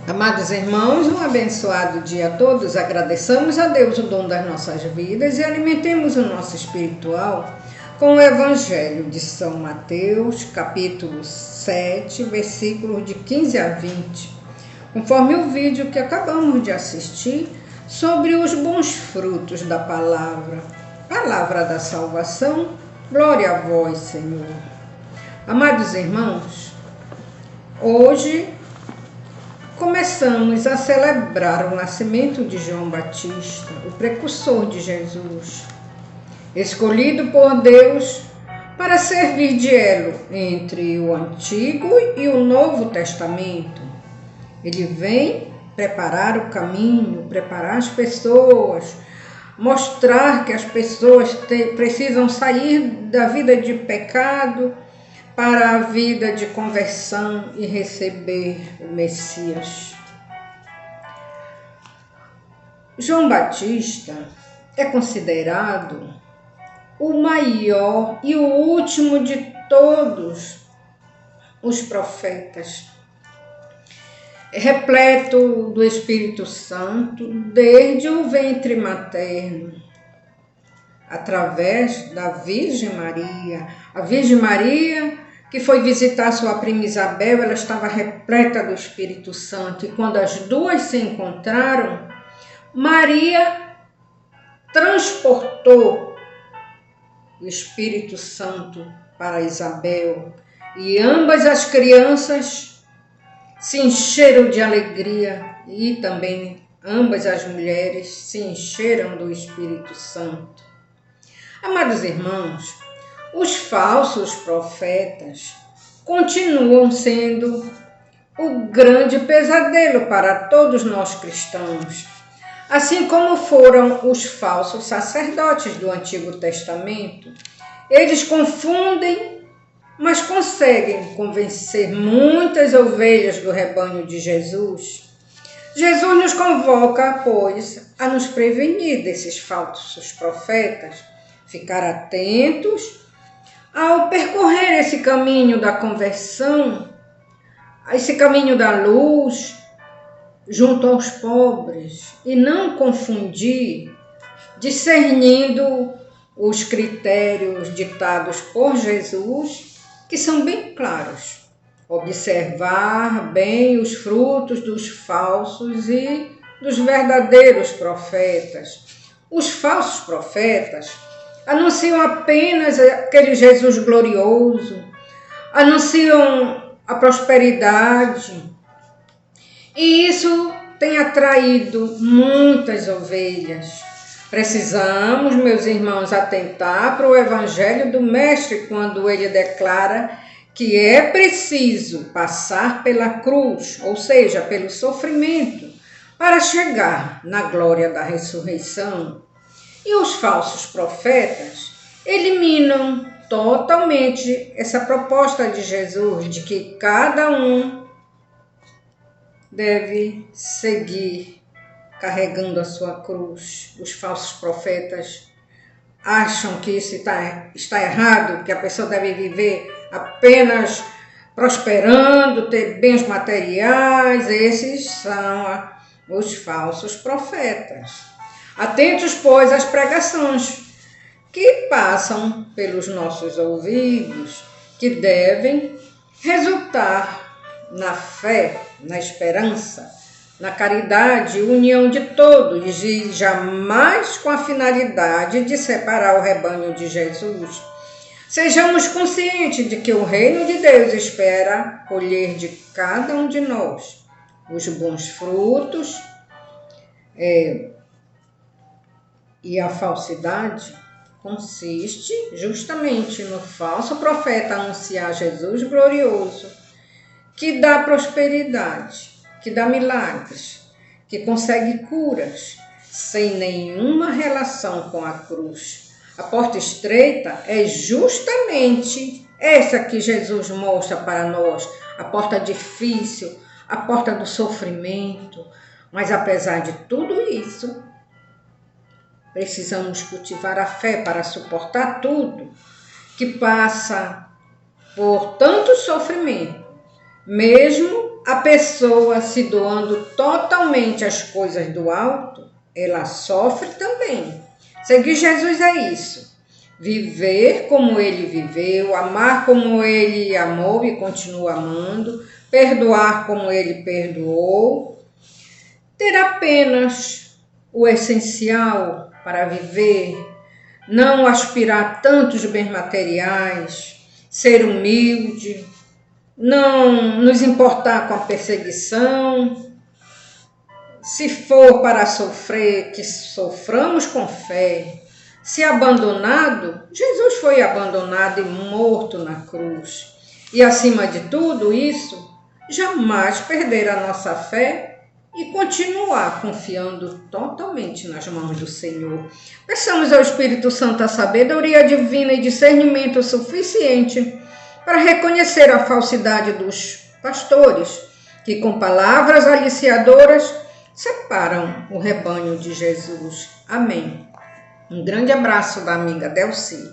Amados irmãos, um abençoado dia a todos. Agradeçamos a Deus o dom das nossas vidas e alimentemos o nosso espiritual com o Evangelho de São Mateus, capítulo 7, versículos de 15 a 20, conforme o vídeo que acabamos de assistir sobre os bons frutos da palavra da salvação. Glória a vós, Senhor. Amados irmãos, hoje começamos a celebrar o nascimento de João Batista, o precursor de Jesus, escolhido por Deus para servir de elo entre o Antigo e o Novo Testamento. Ele vem preparar o caminho, preparar as pessoas, mostrar que as pessoas precisam sair da vida de pecado para a vida de conversão e receber o Messias. João Batista é considerado o maior e o último de todos os profetas, repleto do Espírito Santo desde o ventre materno, através da Virgem Maria. A Virgem Maria, que foi visitar sua prima Isabel, ela estava repleta do Espírito Santo, e quando as duas se encontraram, Maria transportou o Espírito Santo para Isabel, e ambas as crianças se encheram de alegria, e também ambas as mulheres se encheram do Espírito Santo. Amados irmãos, os falsos profetas continuam sendo o grande pesadelo para todos nós cristãos, assim como foram os falsos sacerdotes do Antigo Testamento. Eles confundem, mas conseguem convencer muitas ovelhas do rebanho de Jesus. Jesus nos convoca, pois, a nos prevenir desses falsos profetas, ficar atentos ao percorrer esse caminho da conversão, esse caminho da luz, junto aos pobres, e não confundir, discernindo os critérios ditados por Jesus, que são bem claros. Observar bem os frutos dos falsos e dos verdadeiros profetas. Os falsos profetas anunciam apenas aquele Jesus glorioso, anunciam a prosperidade, e isso tem atraído muitas ovelhas. Precisamos, meus irmãos, atentar para o Evangelho do Mestre quando ele declara que é preciso passar pela cruz, ou seja, pelo sofrimento, para chegar na glória da ressurreição. E os falsos profetas eliminam totalmente essa proposta de Jesus de que cada um deve seguir carregando a sua cruz. Os falsos profetas acham que isso está errado, que a pessoa deve viver apenas prosperando, ter bens materiais. Esses são os falsos profetas. Atentos, pois, às pregações que passam pelos nossos ouvidos, que devem resultar na fé, na esperança, na caridade, união de todos, e jamais com a finalidade de separar o rebanho de Jesus. Sejamos conscientes de que o reino de Deus espera colher de cada um de nós os bons frutos, e a falsidade consiste justamente no falso profeta anunciar Jesus glorioso, que dá prosperidade, que dá milagres, que consegue curas, sem nenhuma relação com a cruz. A porta estreita é justamente essa que Jesus mostra para nós, a porta difícil, a porta do sofrimento. Mas apesar de tudo isso, precisamos cultivar a fé para suportar tudo que passa por tanto sofrimento, mesmo a pessoa se doando totalmente às coisas do alto, ela sofre também. Seguir Jesus é isso. Viver como ele viveu, amar como ele amou e continua amando, perdoar como ele perdoou, ter apenas o essencial para viver, não aspirar tantos bens materiais, ser humilde, não nos importar com a perseguição. Se for para sofrer, que soframos com fé. Se abandonado, Jesus foi abandonado e morto na cruz. E acima de tudo isso, jamais perder a nossa fé e continuar confiando totalmente nas mãos do Senhor. Peçamos ao Espírito Santo a sabedoria divina e discernimento suficiente para reconhecer a falsidade dos pastores, que com palavras aliciadoras separam o rebanho de Jesus. Amém. Um grande abraço da amiga Delci.